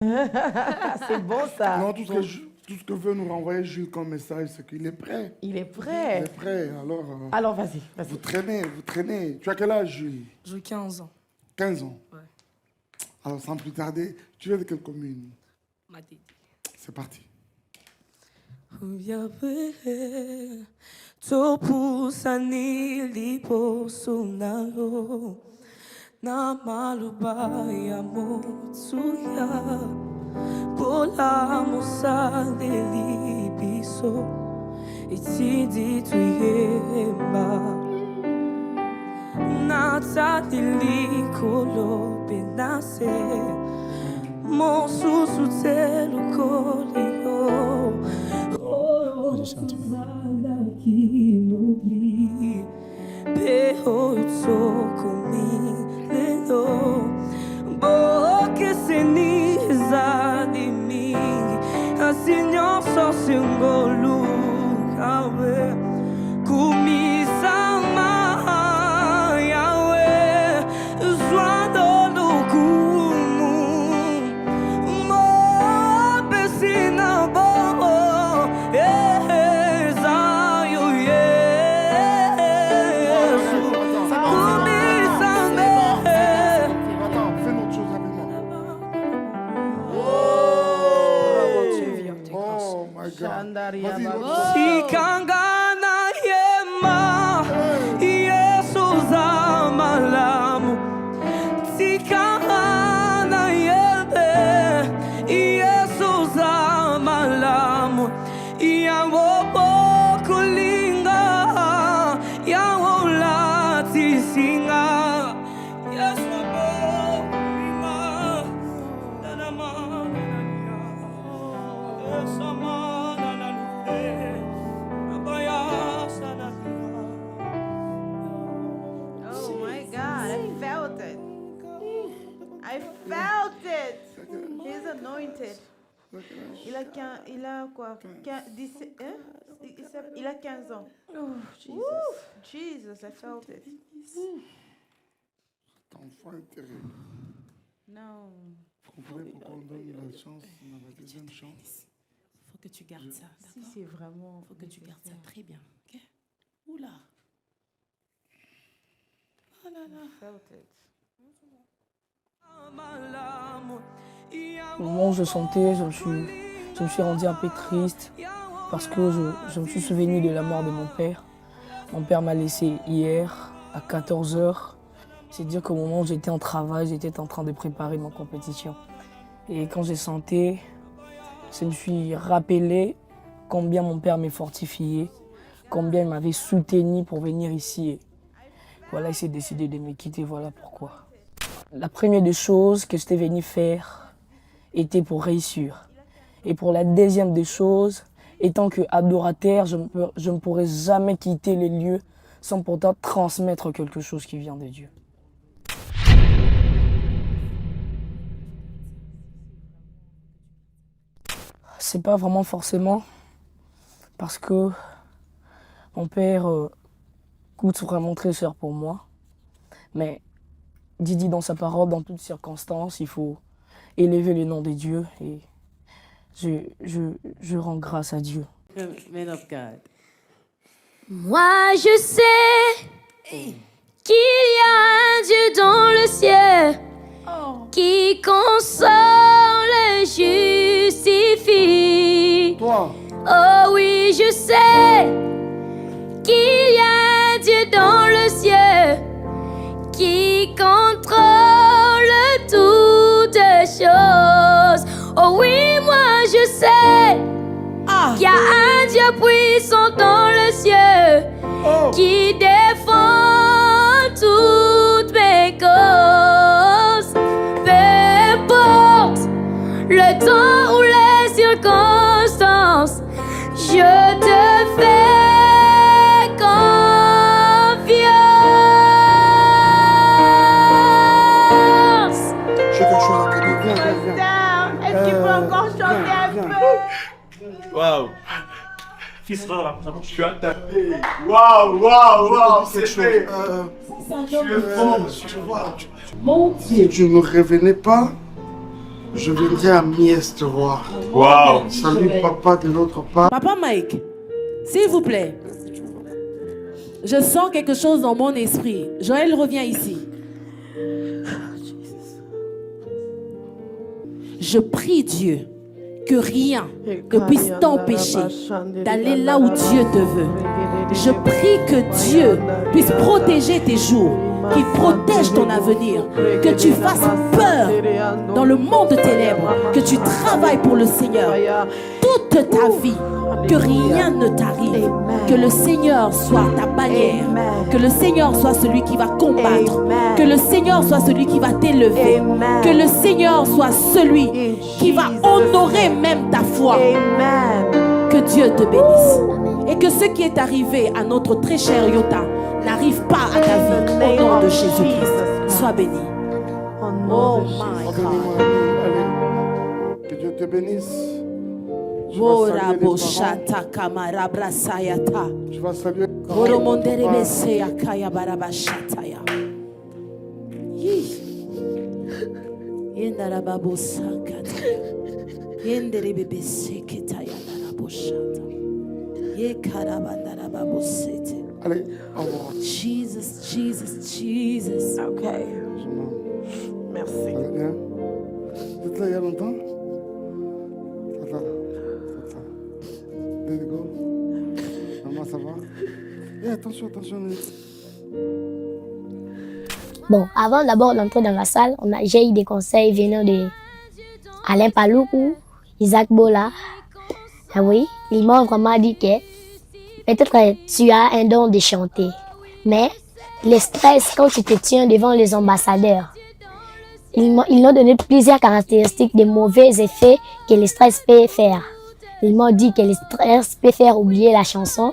C'est bon ça. Non, tout ce que veut nous renvoyer Jules comme message, c'est qu'il est prêt. Il est prêt. Il est prêt, alors... Alors vas-y, vas-y. Vous traînez. Tu as quel âge, Jules? J'ai 15 ans. 15 ans? Ouais. Alors, sans plus tarder, tu viens de quelle commune? Matidi. C'est parti. Na malubaya motsuya Pola mosa delibiso Itidi tuyema Nata dili kolo benase Mon susu telu kolio Oh, sana ki nubli Beho tsoko mi lelo Bo que se ni zadi mi Asinyo so singolu kawe Kumi sama yawe Zwado lukumu Mo besina bo zayo Attends, fais notre chose rapidement. Oh my God. Vas-y, notre Sikangana yema Yesu zamalamu Sikangana yebe Yesu zamalamu Yawo kulinga Yawo lati singa Yesu kulinga Nanama Esama Oh my God, I felt it. I felt it. He's anointed. Il a quoi? 17, hein? Il a 15 ans. Oh, Jesus. Woo! Jesus, I felt it. Cet enfant est terrible. Non. Vous comprenez pourquoi on donne la chance, on a la deuxième chance. Faut que tu gardes ça, Si d'accord? c'est vraiment... Faut que tu gardes ça très bien, ok? Oula. Oh là là. I felt it. Au moment où je sentais, je me suis rendu un peu triste parce que je me suis souvenu de la mort de mon père. Mon père m'a laissé hier à 14h. C'est dire qu'au moment où j'étais en travail, j'étais en train de préparer ma compétition. Et quand j'ai senti, je me suis rappelé combien mon père m'a fortifié, combien il m'avait soutenu pour venir ici. Et voilà, il s'est décidé de me quitter, voilà pourquoi. La première des choses que j'étais venu faire était pour réussir. Et pour la deuxième des choses, étant que adorateur, je ne pourrais jamais quitter les lieux sans pourtant transmettre quelque chose qui vient de Dieu. C'est pas vraiment forcément parce que mon père coûte vraiment très cher pour moi. Mais Didi dans sa parole, dans toutes circonstances, il faut élever le nom de Dieu et je rends grâce à Dieu. Man of God. Moi je sais qu'il y a un Dieu dans le ciel qui console et justifie. Toi, Oh oui, je sais qu'il y a un Dieu dans le ciel qui contrôle toutes choses. Oh oui, moi je sais qu'il y a un Dieu puissant dans le ciel qui défend toutes mes causes. Peu importe le temps ou les circonstances, je te fais confiance. j'ai quelque chose à te dire. Viens. Est-ce qu'il peut encore chanter un peu? Waouh! Fils, là, Tu as tapé! Waouh! C'est fait! Tu es fort, Tu ne me révélais pas Je viendrai à Mieste, roi. Wow. Salut papa de l'autre part. Papa Mike, s'il vous plaît. Je sens quelque chose dans mon esprit. Joël, reviens ici. Je prie Dieu que rien ne puisse t'empêcher d'aller là où Dieu te veut. Je prie que Dieu puisse protéger tes jours, qu'il protège ton avenir, que tu fasses peur dans le monde de ténèbres, que tu travailles pour le Seigneur toute ta vie, que rien ne t'arrive, que le Seigneur soit ta bannière, que le Seigneur soit celui qui va combattre, que le Seigneur soit celui qui va t'élever, que le Seigneur soit celui qui va honorer même ta foi. Que Dieu te bénisse et que ce qui est arrivé à notre très cher Yota n'arrive pas à ta vie au nom de Jésus-Christ. Sois béni. Oh my God. Allez. Que Dieu te bénisse. Je vais Ora saluer les boshata parents. kamara brasayata. Je vais saluer les parents. Boromondere beseya kaya barabashataya. Yendara babosakata. Yendere bebeseketaya daraboshata. Ye karabandara babosete. Allez, au revoir. Jesus, Jesus, Jesus. Okay. Merci. Ça va bien? Vous êtes là il y a longtemps? Ça. Let's go. Maman, ça va? Eh, attention. Bon, avant d'abord d'entrer dans la salle, j'ai eu des conseils venant de Alain Paloukou, Isaac Bola. Ah oui, ils m'ont vraiment dit que peut-être que tu as un don de chanter, mais le stress quand tu te tiens devant les ambassadeurs, ils m'ont donné plusieurs caractéristiques de mauvais effets que le stress peut faire. Ils m'ont dit que le stress peut faire oublier la chanson,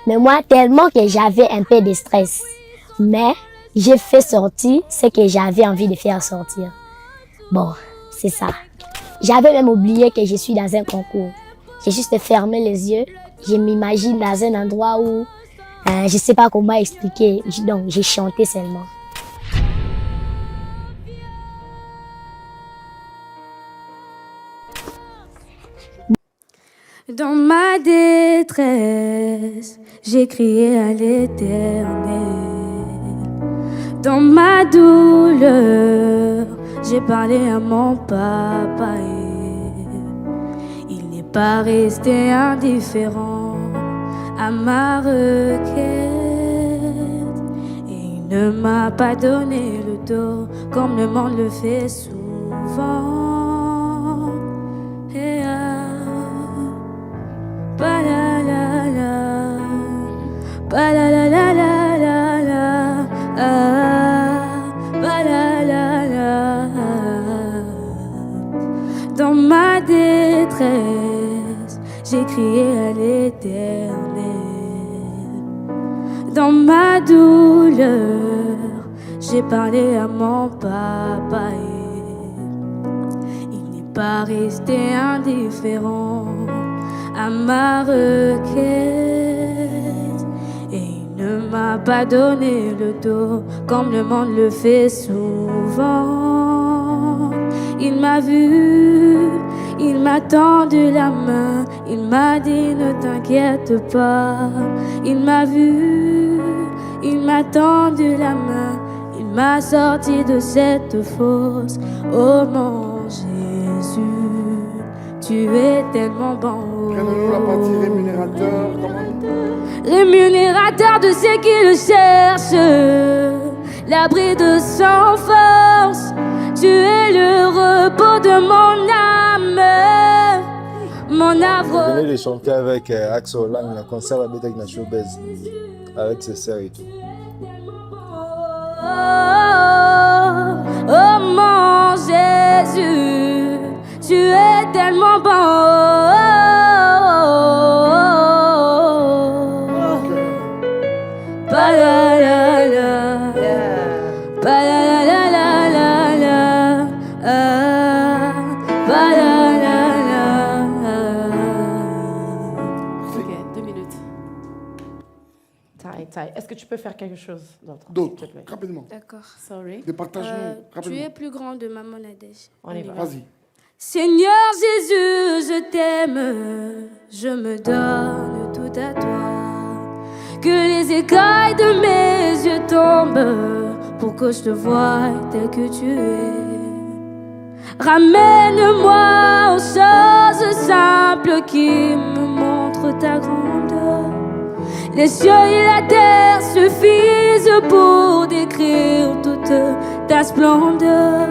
mais moi tellement que j'avais un peu de stress, mais j'ai fait sortir ce que j'avais envie de faire sortir. Bon, c'est ça. J'avais même oublié que je suis dans un concours. J'ai juste fermé les yeux. Je m'imagine dans un endroit où je ne sais pas comment expliquer. Donc, j'ai chanté seulement. Dans ma détresse, j'ai crié à l'Éternel. Dans ma douleur, j'ai parlé à mon papa. Il n'est pas resté indifférent à ma requête. Et il ne m'a pas donné le dos comme le monde le fait souvent. Et ba la la la, ba la la la la la la, ba la la la. Dans ma détresse, j'ai crié à l'Éternel. Dans ma douleur, j'ai parlé à mon papa. Il n'est pas resté indifférent à ma requête, et il ne m'a pas donné le dos comme le monde le fait souvent. Il m'a vu, il m'a tendu la main, il m'a dit ne t'inquiète pas. Il m'a vu, il m'a tendu la main, il m'a sorti de cette fosse. Oh mon Jésus, tu es tellement bon. Prenons-nous la partie rémunérateur. Rémunérateur de ceux qui le cherchent, l'abri de sans force. Tu es le repos de mon âme, mon avre. Je venais de chanter avec Axel Lang, le concert à Bétac Nature Base, avec ses sœurs et tout. Oh mon Jésus, tu es tellement bon. Ba la la la, ba la la la la la, ba la la la. Ok, 2 minutes. Taï. Est-ce que tu peux faire quelque chose d'autre? D'autres, s'il te plaît? rapidement. D'accord. Sorry. Départage-nous, Tu rapidement. es plus grand de Maman Nadège. On y va. Vas-y. Seigneur Jésus, je t'aime, je me donne tout à toi. Que les écailles de mes yeux tombent pour que je te voie tel que tu es. Ramène-moi aux choses simples qui me montrent ta grandeur. Les cieux et la terre suffisent pour décrire toute ta splendeur.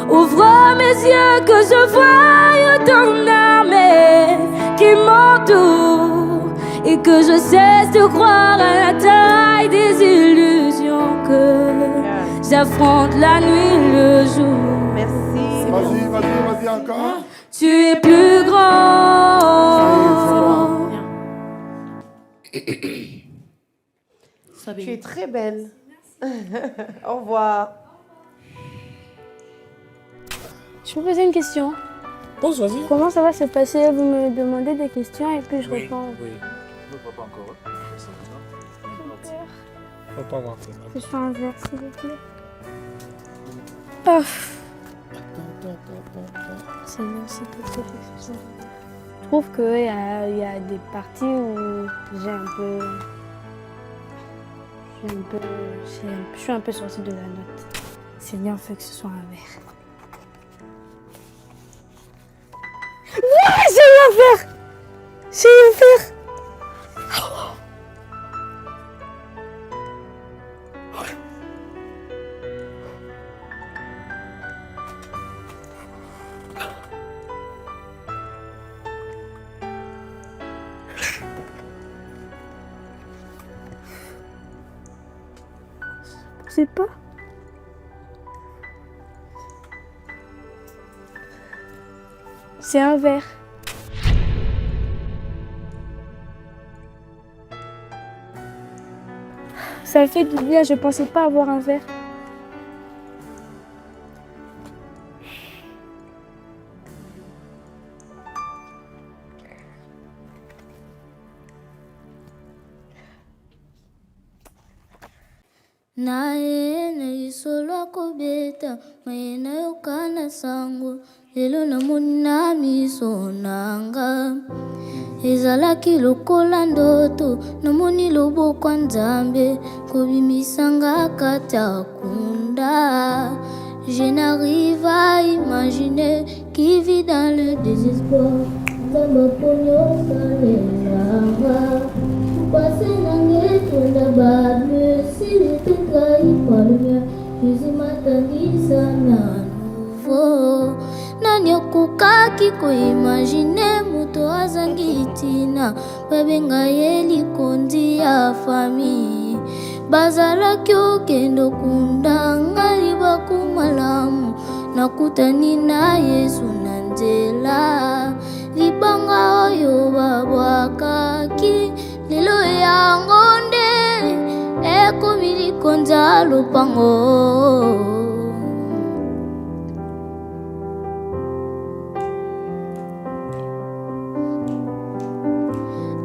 Ouvre mes yeux que je voie ton armée qui m'entoure et que je cesse de croire à la taille des illusions que j'affronte la nuit et le jour. Merci. Vas-y encore. Tu es plus grand. Tu es très belle. Au revoir. Je peux poser une question? Pose, vas-y. Comment ça va se passer? Vous me demandez des questions et puis je réponds. Oui. Ne pas encore. Pas encore. Je fais un verre, s'il vous plaît. Oh. Seigneur, s'il te plaît, fais ça. Je trouve qu'il y a des parties où je suis un peu sortie de la note. Seigneur, fais que ce soit un verre. Ouais, j'ai eu un verre! J'ai eu un verre! Je sais pas. C'est un verre. Ça fait du bien, je pensais pas avoir un verre. Nae na isolo kobeta maena yokana sango lelo namoni na miso nanga ezalaki lokola ndoto namoni loboko ya Nzambe kobimisanga kati ya kunda. Je n'arrive à imaginer qui vit dans le désespoir. Nzambe ponyo salelanga passé nange tonda bable s'il était trahi par le mien Jésus m'attendisa na nouveau. Nani okokaki koimagine moto azangi tina babenga ye likondi ya famille bazalaki okendo kunda ngai bakumalamu nakutani na Yesu na nzela libanga oyo babwakaki lelo yango nde ekomi likonzi ya lopango.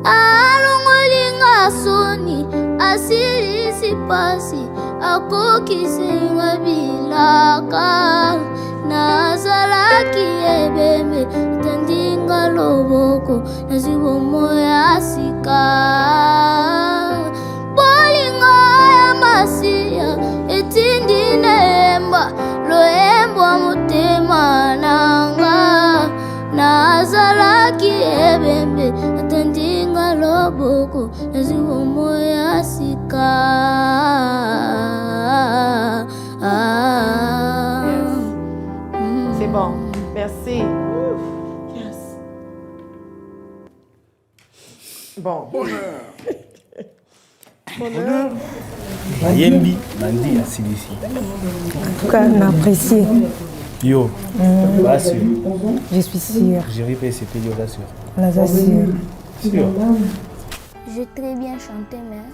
Alongolinga soni asilisi pasi akokisinga bilaka nazalaki ebembe tandinga loboko nazibomo ya sika bolinga ya masiya etindi nemba loembo ya motema nanga nazalaki ebembe atandinga loboko nazibomo ya sika. C'est bon. Merci. Yes. Bon. Bonheur. Yembi, Mandi, Asilisi. En tout cas, on a apprécié. Yo, pas sûr. Je suis sûre. J'ai répété, c'était yo, là sûr. On a sûr. Sûr. J'ai très bien chanté, mais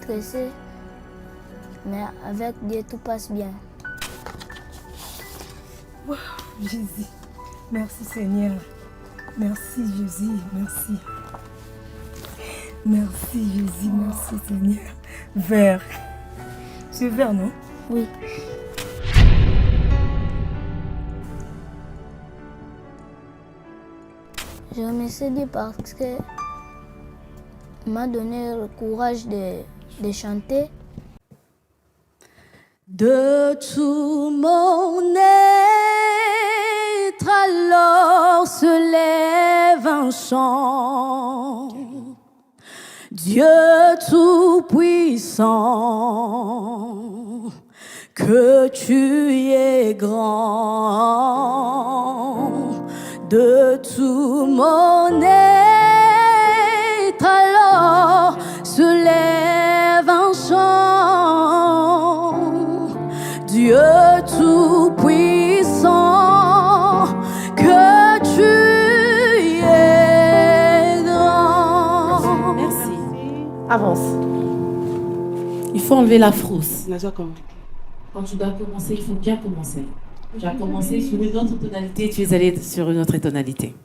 stressé. Mais avec Dieu, tout passe bien. Wow, Jésus. Merci Seigneur. Merci Jésus. Merci. Merci Jésus. Merci Seigneur. Vert. C'est vert, non? Oui. Je remercie Dieu parce que m'a donné le courage de chanter. De tout mon être alors se lève un chant. Dieu tout-puissant, que tu es grand. De tout mon être alors se lève un chant. Dieu tout-puissant, que tu es grand. Merci. Avance. Il faut enlever la frousse. Quand tu dois commencer, il faut bien commencer. Tu as commencé sur une autre tonalité, tu es allé sur une autre tonalité.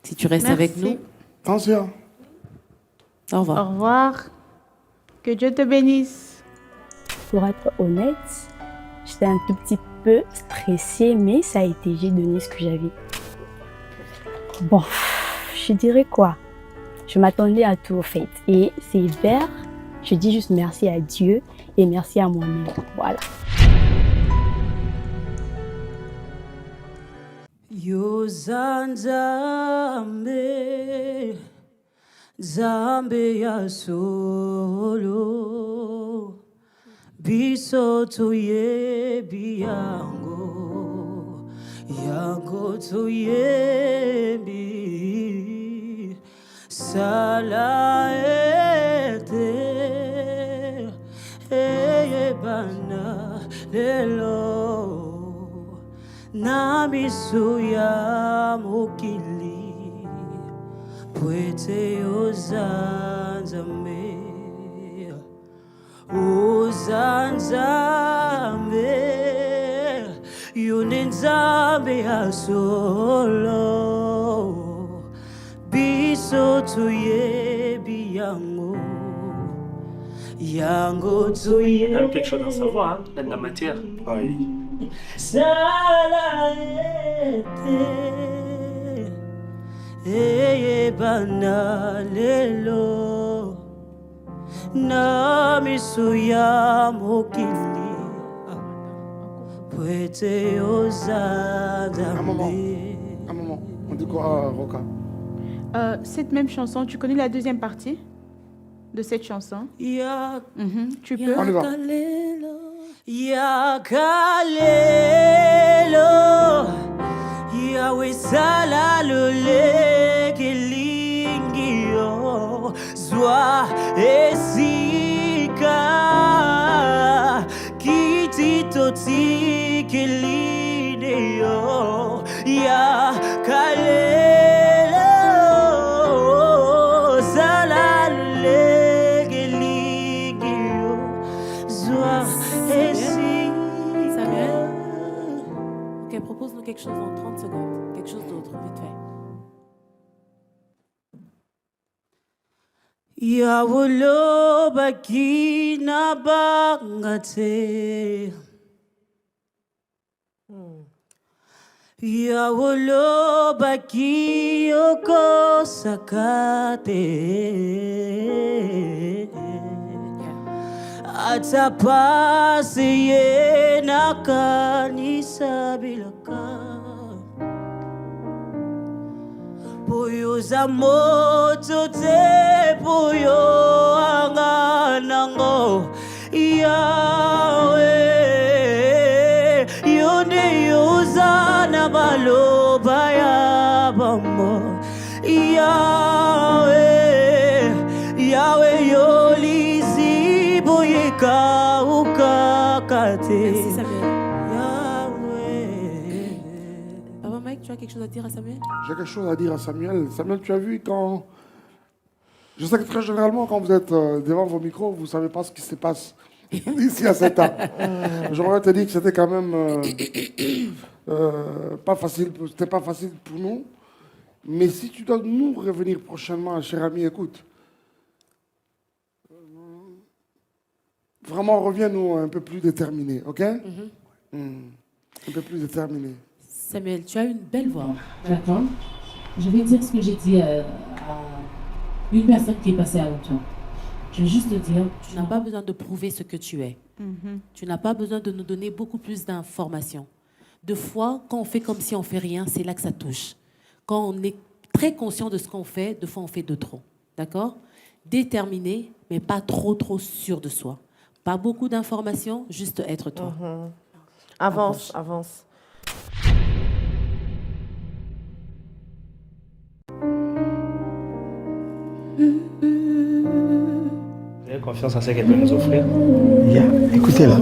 Si tu restes avec nous. Attention. Au revoir. Au revoir. Que Dieu te bénisse. Pour être honnête, j'étais un tout petit peu stressée, mais ça a été, j'ai donné ce que j'avais. Bon, je dirais quoi? Je m'attendais à tout, au fait. Et c'est vers, je dis juste merci à Dieu et merci à moi-même. Voilà. Yozanzambe, Zambe ya solo, biso tuye biyango, yango tuye bi, sala ete, bana lelo. Namisuya mokili pwete ozanzame yunenzambe ya solo biso tuye biyango yango tuye. T'as quelque chose à savoir, hein, dans la matière. Oui. Salaete bana lelo na misuya mokili pwete ozadame. Un moment. On dit quoi, Roca? Cette même chanson, tu connais la deuxième partie de cette chanson? Tu peux. On y va. Yakalelo Yahweh sala lole kelingio zwa esika kititoti kelineo Yakalelo sala lole kelingio zwa Ok, propose-nous quelque chose en 30 secondes. Quelque chose d'autre, vite fait. Yawolo bakina bangate. Yawolo baki oko sakate. Atapase ye nakanisa bilaka. Poyo za moto te poyo anganango Yahweh yonde yozana baloba ya bamo Yahweh Yahweh yolizi boyeka ukakate. Merci Samuel. Papa Mike, tu as quelque chose à dire à Samuel? J'ai quelque chose à dire à Samuel. Samuel, tu as vu quand... Je sais que très généralement, quand vous êtes devant vos micros, vous ne savez pas ce qui se passe ici à cette table. J'aimerais te dire que c'était quand même pas facile. C'était pas facile pour nous. Mais si tu dois nous revenir prochainement, cher ami, écoute. Vraiment, reviens-nous un peu plus déterminés, ok? Un peu plus déterminés. Samuel, tu as une belle voix. D'accord. Je vais dire ce que j'ai dit à une personne qui est passée avant toi. Je vais juste te dire, tu n'as pas besoin de prouver ce que tu es. Tu n'as pas besoin de nous donner beaucoup plus d'informations. De fois, quand on fait comme si on fait rien, c'est là que ça touche. Quand on est très conscient de ce qu'on fait, de fois on fait de trop. D'accord? Déterminé, mais pas trop sûr de soi. Pas beaucoup d'informations, juste être toi. Avance, avance. Vous avez confiance en ce qu'elle peut nous offrir? Écoutez-la.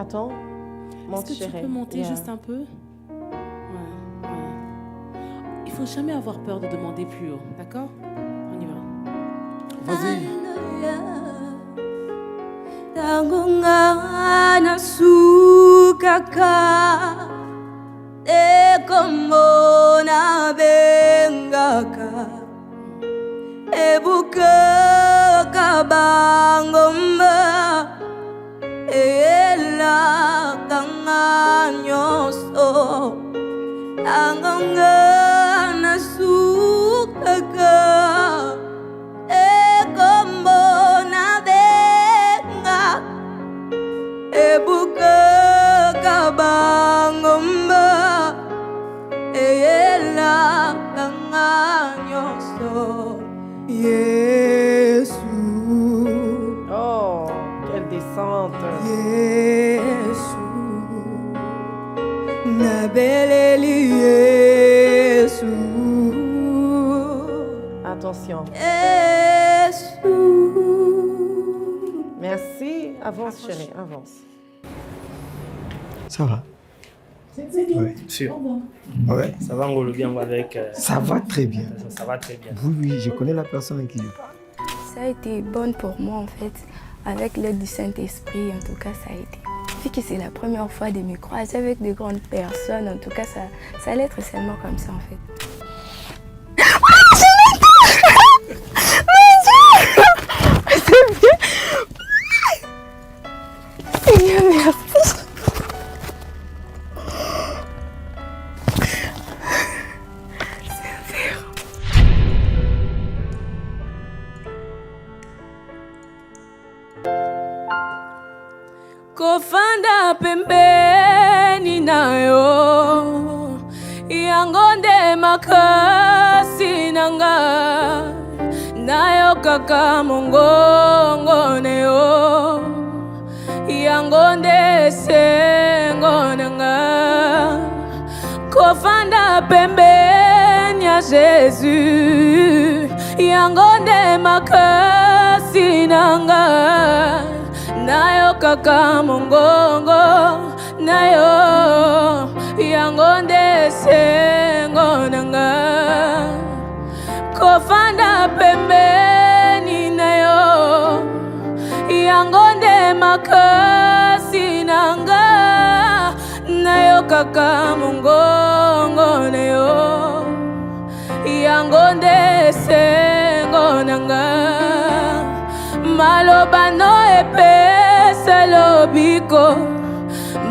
Attends, monte, Est-ce que tu peux monter juste un peu? Ouais. Il faut jamais avoir peur de demander plus haut, d'accord? On y va. Vas-y. Tangungana sukaka ekomona bengaka ebuka kabangomba ela kanganyoso tangungana sukaka ekomona ebuka kabangomba ela kanganyoso Yesu. Oh, quelle descente. Yesu nabeleli Yesu. Attention. Yesu. Merci. Avance, chérie, avance. Ça va? Oui, sûr. Ouais. Ça va, Ngolo, bien avec... Ça va très bien. Ça va très bien. Oui, je connais la personne qui le parle. Ça a été bon pour moi en fait, avec l'aide du Saint-Esprit, en tout cas ça a été. Vu que c'est la première fois de me croiser avec de grandes personnes, en tout cas ça allait être seulement comme ça en fait. Seigneur, merci. Kofanda pembeni nayo yangonde makasi nanga nayo kaka mongongo neo yangonde sengo nanga kofanda pembeni ya Jésus yangonde makasi nanga nayo kaka mongongo nayo yangonde sengo nanga kofanda pembeni nayo yangonde makasi nanga nayo kaka mongongo nayo yangonde sengo nanga maloba no epesa lobiko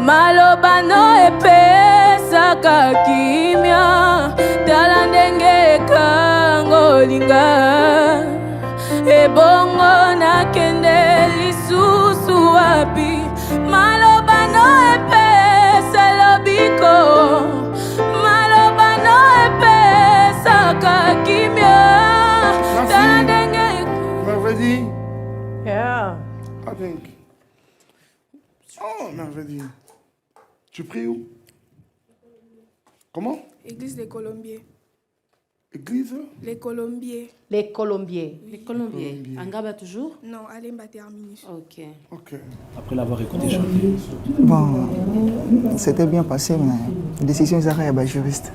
maloba no epesa kakimya tala ndenge kangolinga ebongo nakende lisusu wapi maloba no epesa lobiko maloba no epesa kakimya tala ndenge Merveille. Yeah. I think Oh, merveilleux. Tu pries où? Comment? Église des Colombiers. Église? Les Colombiers. Les Colombiers. Les Colombiers. Angaba toujours? Non, Alemba terminus. Ok. Après l'avoir écouté chanter. Bon, c'était bien passé, mais la décision est à juriste.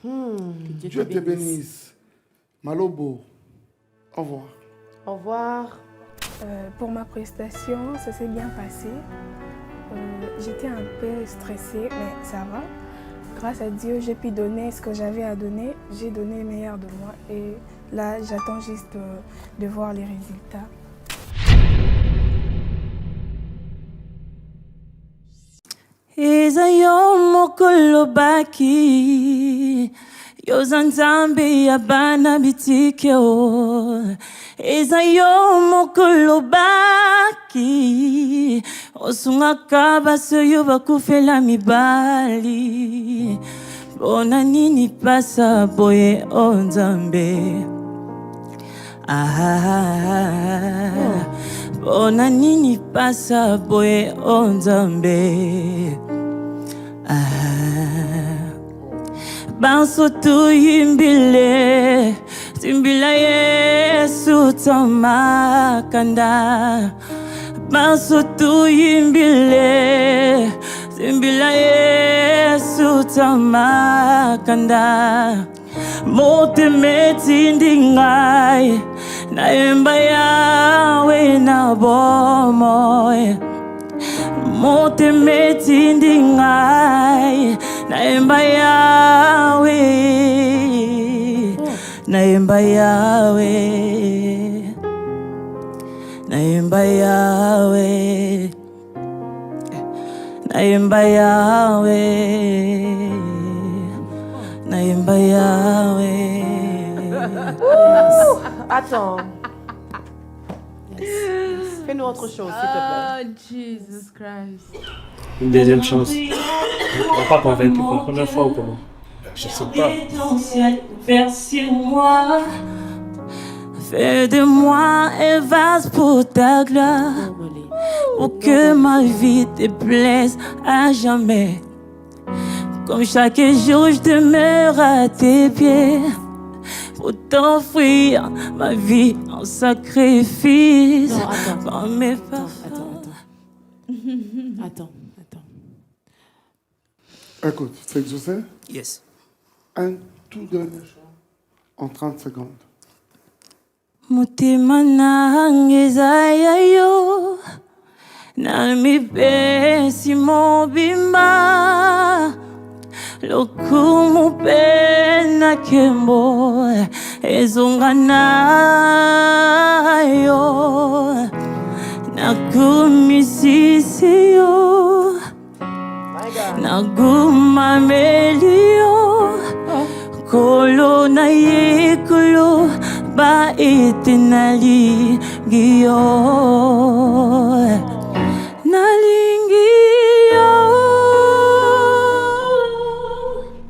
Dieu te bénisse. Malobo. Au revoir. Au revoir. Pour ma prestation, ça s'est bien passé. J'étais un peu stressée, mais ça va. Grâce à Dieu, j'ai pu donner ce que j'avais à donner. J'ai donné le meilleur de moi. Et là, j'attends juste de voir les résultats. Ezayo mokolo baki Yozanzambi abana bitikeo Ezayo mokolo baki Osunga basoyo bakufela mibali Bona nini pasa boye onzambe Bona nini pasa boye onzambe Banso tu yimbile Timbila Yesu tamakanda Banso tu yimbile Timbila Yesu tamakanda Mote metindi ngai Naemba yawe na bomoy Mote metindi ngai Naemba yawe Naemba yawe Naemba yawe Naemba yawe Naemba yawe Attends. Fais-nous autre chose, s'il te plaît. Oh, Jesus Christ. Une deuxième chance. On va pas convaincre pour la première fois ou comment? Je sais pas. Vers sur moi, fais de moi un vase pour ta gloire, pour que ma vie te plaise à jamais. Comme chaque jour je demeure à tes pieds, pour t'offrir ma vie en sacrifice. Non, attends. Comme mes Attends. Écoute, c'est que je sais. Yes. Un tout dernier chant en 30 secondes. Mutima nange zayayo nami besi mobimba lokumu pena kembo ezonganayo nakumisisiyo nagumamelio kolo na yekolo ba etenali gio nalingio.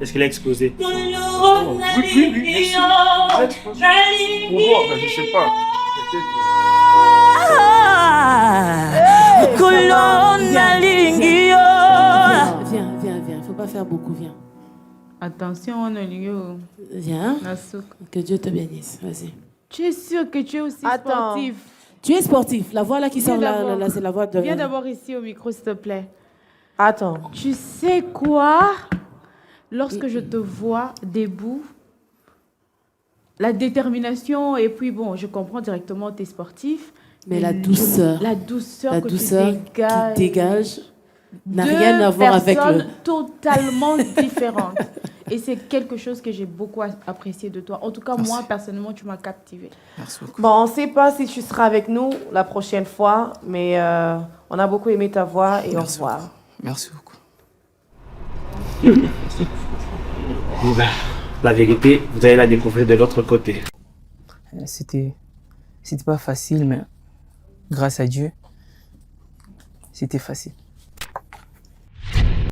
Est-ce qu'il a explosé? Oui, bien sûr. Je sais pas. Viens. Faut pas faire beaucoup, viens. Attention, Nolio. Viens. Que Dieu te bénisse. Vas-y. Tu es sûr que tu es aussi sportif? Tu es sportif. La voix là qui sort là, c'est la voix de... Viens d'abord ici au micro, s'il te plaît. Attends. Tu sais quoi? Lorsque je te vois debout, la détermination, et puis bon, je comprends directement que tu es sportif. Mais la douceur. La douceur la que douceur tu dégages. Qui dégage n'a rien à voir avec le... totalement différentes. Et c'est quelque chose que j'ai beaucoup apprécié de toi. En tout cas, Merci. moi, personnellement, tu m'as captivé. Merci beaucoup. Bon, on ne sait pas si tu seras avec nous la prochaine fois, mais on a beaucoup aimé ta voix et au revoir. Beaucoup. Merci beaucoup. La vérité, vous allez la découvrir de l'autre côté. C'était pas facile, mais grâce à Dieu, c'était facile.